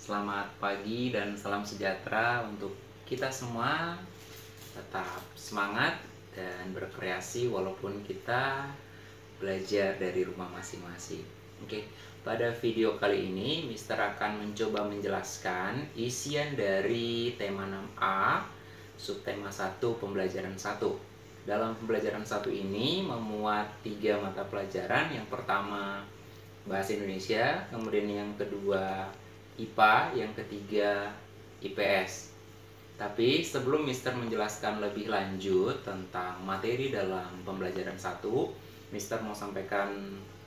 Selamat pagi dan salam sejahtera untuk kita semua. Tetap semangat dan berkreasi walaupun kita belajar dari rumah masing-masing. Oke, pada video kali ini Mister akan mencoba menjelaskan isian dari tema 6A, subtema 1 pembelajaran 1. Dalam pembelajaran 1 ini memuat 3 mata pelajaran. Yang pertama Bahasa Indonesia, kemudian yang kedua IPA, yang ketiga IPS. Tapi sebelum Mister menjelaskan lebih lanjut tentang materi dalam pembelajaran 1, Mister mau sampaikan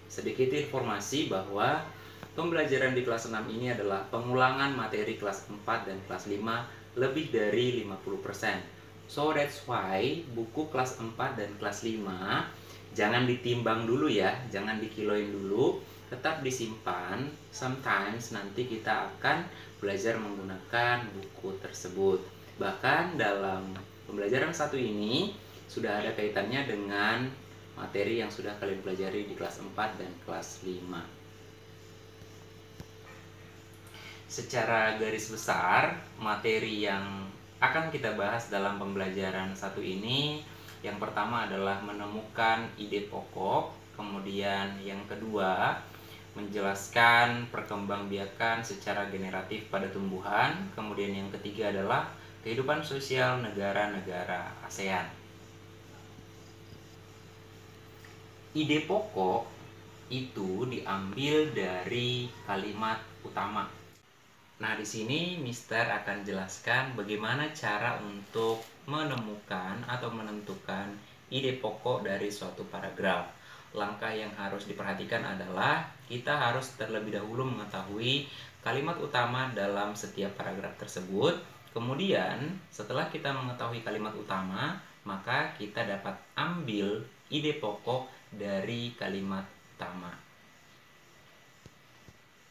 sedikit informasi bahwa pembelajaran di kelas 6 ini adalah pengulangan materi kelas 4 dan kelas 5 lebih dari 50%. So that's why buku kelas 4 dan kelas 5 jangan ditimbang dulu ya, jangan dikiloin dulu, tetap disimpan. Sometimes nanti kita akan belajar menggunakan buku tersebut. Bahkan dalam pembelajaran 1 ini sudah ada kaitannya dengan materi yang sudah kalian pelajari di kelas 4 dan kelas 5. Secara garis besar, materi yang akan kita bahas dalam pembelajaran 1 ini, yang pertama adalah menemukan ide pokok, kemudian yang kedua menjelaskan perkembangbiakan secara generatif pada tumbuhan, kemudian yang ketiga adalah kehidupan sosial negara-negara ASEAN. Ide pokok itu diambil dari kalimat utama. Nah, di sini Mister akan jelaskan bagaimana cara untuk menemukan atau menentukan ide pokok dari suatu paragraf. Langkah yang harus diperhatikan adalah kita harus terlebih dahulu mengetahui kalimat utama dalam setiap paragraf tersebut. Kemudian, setelah kita mengetahui kalimat utama, maka kita dapat ambil ide pokok dari kalimat utama.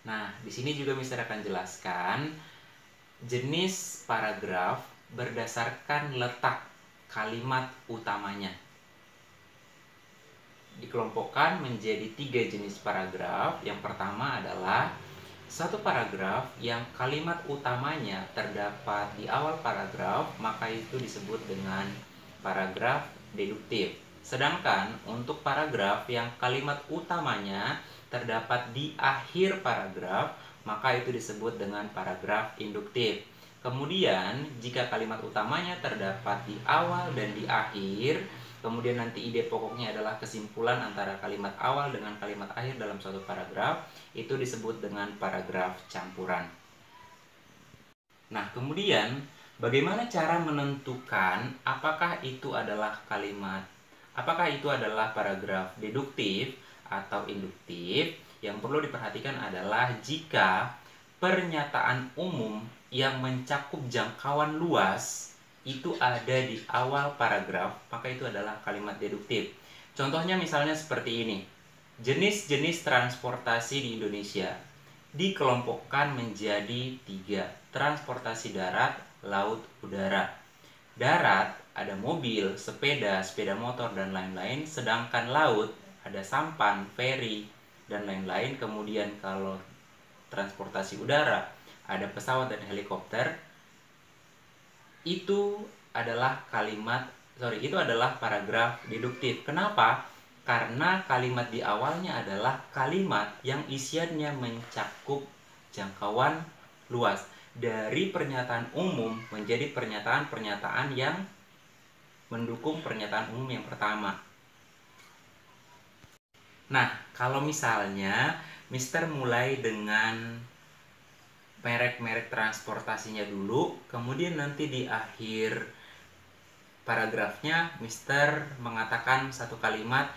Nah, di sini juga Mister akan jelaskan jenis paragraf berdasarkan letak kalimat utamanya. Dikelompokkan menjadi 3 jenis paragraf. Yang pertama adalah satu paragraf yang kalimat utamanya terdapat di awal paragraf, maka itu disebut dengan paragraf deduktif. Sedangkan untuk paragraf yang kalimat utamanya terdapat di akhir paragraf, maka itu disebut dengan paragraf induktif. Kemudian, jika kalimat utamanya terdapat di awal dan di akhir, kemudian nanti ide pokoknya adalah kesimpulan antara kalimat awal dengan kalimat akhir dalam suatu paragraf, itu disebut dengan paragraf campuran. Nah, kemudian bagaimana cara menentukan apakah itu adalah paragraf deduktif atau induktif? Yang perlu diperhatikan adalah jika pernyataan umum yang mencakup jangkauan luas itu ada di awal paragraf, maka itu adalah kalimat deduktif. Contohnya misalnya seperti ini. Jenis-jenis transportasi di Indonesia dikelompokkan menjadi 3. Transportasi darat, laut, udara. Darat ada mobil, sepeda, sepeda motor, dan lain-lain. Sedangkan laut ada sampan, feri, dan lain-lain. Kemudian kalau transportasi udara ada pesawat dan helikopter. Itu adalah paragraf deduktif. Kenapa? Karena kalimat di awalnya adalah kalimat yang isiannya mencakup jangkauan luas. Dari pernyataan umum menjadi pernyataan-pernyataan yang mendukung pernyataan umum yang pertama. Nah, kalau misalnya Mister mulai dengan merek-merek transportasinya dulu, kemudian nanti di akhir paragrafnya Mister mengatakan satu kalimat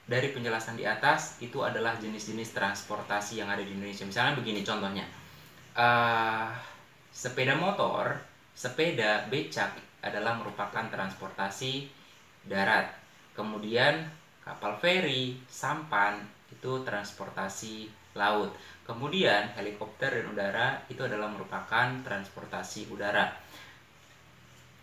dari penjelasan di atas, itu adalah jenis-jenis transportasi yang ada di Indonesia. Misalnya begini contohnya, sepeda motor, sepeda, becak adalah merupakan transportasi darat. Kemudian kapal feri, sampan itu transportasi laut. Kemudian helikopter dan udara itu adalah merupakan transportasi udara.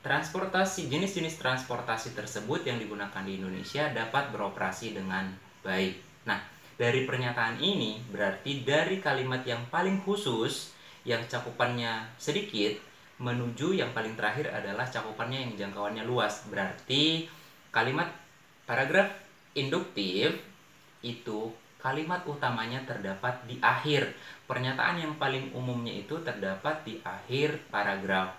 Jenis-jenis transportasi tersebut yang digunakan di Indonesia dapat beroperasi dengan baik. Nah, dari pernyataan ini berarti dari kalimat yang paling khusus yang cakupannya sedikit menuju yang paling terakhir adalah cakupannya yang jangkauannya luas. Berarti kalimat paragraf induktif itu kalimat utamanya terdapat di akhir. Pernyataan yang paling umumnya itu terdapat di akhir paragraf.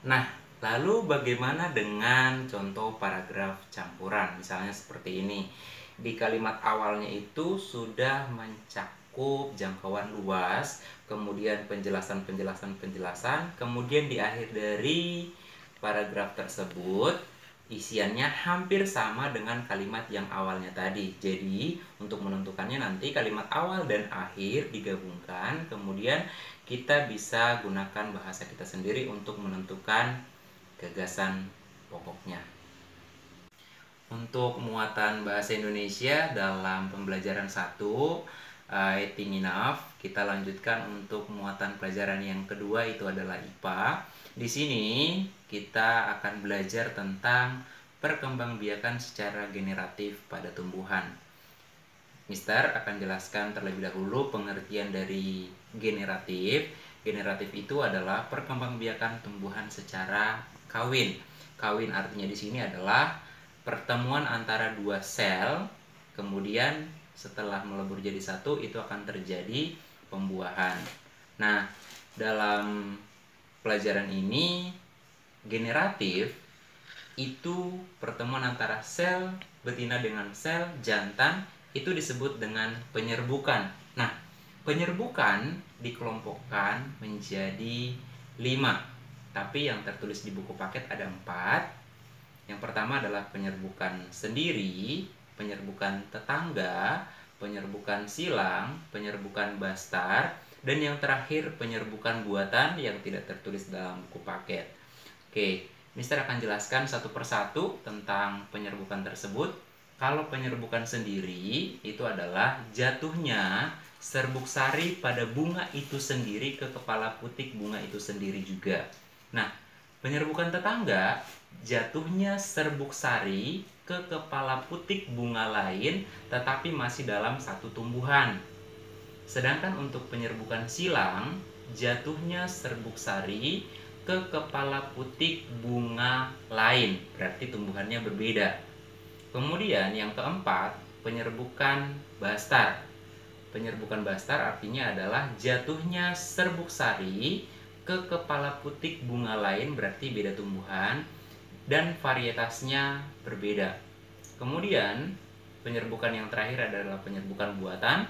Nah, lalu bagaimana dengan contoh paragraf campuran? Misalnya seperti ini. Di kalimat awalnya itu sudah mencakup jangkauan luas, kemudian penjelasan, kemudian di akhir dari paragraf tersebut isiannya hampir sama dengan kalimat yang awalnya tadi. Jadi, untuk menentukannya nanti kalimat awal dan akhir digabungkan, kemudian kita bisa gunakan bahasa kita sendiri untuk menentukan gagasan pokoknya. Untuk muatan bahasa Indonesia dalam pembelajaran 1, I think enough. Kita lanjutkan untuk muatan pelajaran yang kedua, itu adalah IPA. Di sini kita akan belajar tentang perkembangbiakan secara generatif pada tumbuhan. Mister akan jelaskan terlebih dahulu pengertian dari generatif. Generatif itu adalah perkembangbiakan tumbuhan secara kawin. Kawin artinya di sini adalah pertemuan antara dua sel, kemudian setelah melebur jadi satu itu akan terjadi pembuahan. Nah, dalam pelajaran ini generatif itu pertemuan antara sel betina dengan sel jantan itu disebut dengan penyerbukan. Nah, penyerbukan dikelompokkan menjadi 5, tapi yang tertulis di buku paket ada 4. Yang pertama adalah penyerbukan sendiri, penyerbukan tetangga, penyerbukan silang, penyerbukan bastar, dan yang terakhir penyerbukan buatan yang tidak tertulis dalam buku paket. Oke, Mister akan jelaskan satu persatu tentang penyerbukan tersebut. Kalau penyerbukan sendiri itu adalah jatuhnya serbuk sari pada bunga itu sendiri ke kepala putik bunga itu sendiri juga. Nah, penyerbukan tetangga jatuhnya serbuk sari ke kepala putik bunga lain tetapi masih dalam satu tumbuhan. Sedangkan untuk penyerbukan silang, jatuhnya serbuk sari ke kepala putik bunga lain, berarti tumbuhannya berbeda. Kemudian yang keempat, penyerbukan bastar. Penyerbukan bastar artinya adalah jatuhnya serbuk sari ke kepala putik bunga lain, berarti beda tumbuhan, dan varietasnya berbeda. Kemudian, penyerbukan yang terakhir adalah penyerbukan buatan.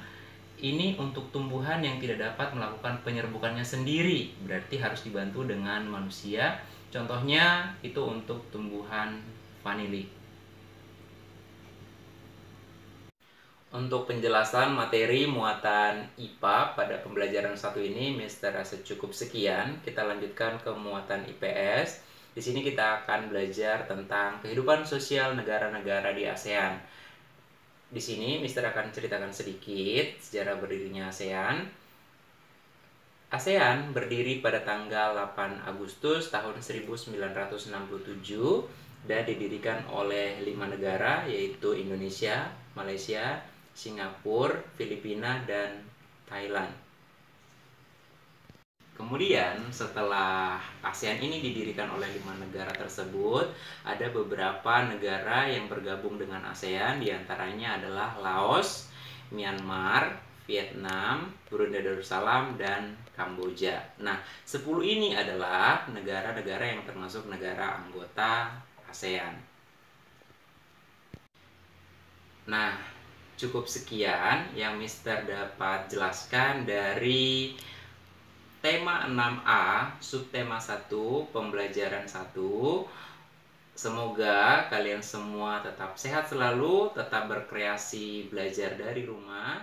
Ini untuk tumbuhan yang tidak dapat melakukan penyerbukannya sendiri, berarti harus dibantu dengan manusia. Contohnya itu untuk tumbuhan vanili. Untuk penjelasan materi muatan IPA pada pembelajaran 1 ini, Mister rasa cukup sekian. Kita lanjutkan ke muatan IPS. Di sini kita akan belajar tentang kehidupan sosial negara-negara di ASEAN. Di sini Mister akan ceritakan sedikit sejarah berdirinya ASEAN. ASEAN berdiri pada tanggal 8 Agustus tahun 1967 dan didirikan oleh 5 negara, yaitu Indonesia, Malaysia, Singapura, Filipina, dan Thailand. Kemudian setelah ASEAN ini didirikan oleh 5 negara tersebut, ada beberapa negara yang bergabung dengan ASEAN, diantaranya adalah Laos, Myanmar, Vietnam, Brunei Darussalam, dan Kamboja. Nah, 10 ini adalah negara-negara yang termasuk negara anggota ASEAN. Nah, cukup sekian yang Mister dapat jelaskan dari tema 6A, subtema 1, pembelajaran 1. Semoga kalian semua tetap sehat selalu, tetap berkreasi belajar dari rumah.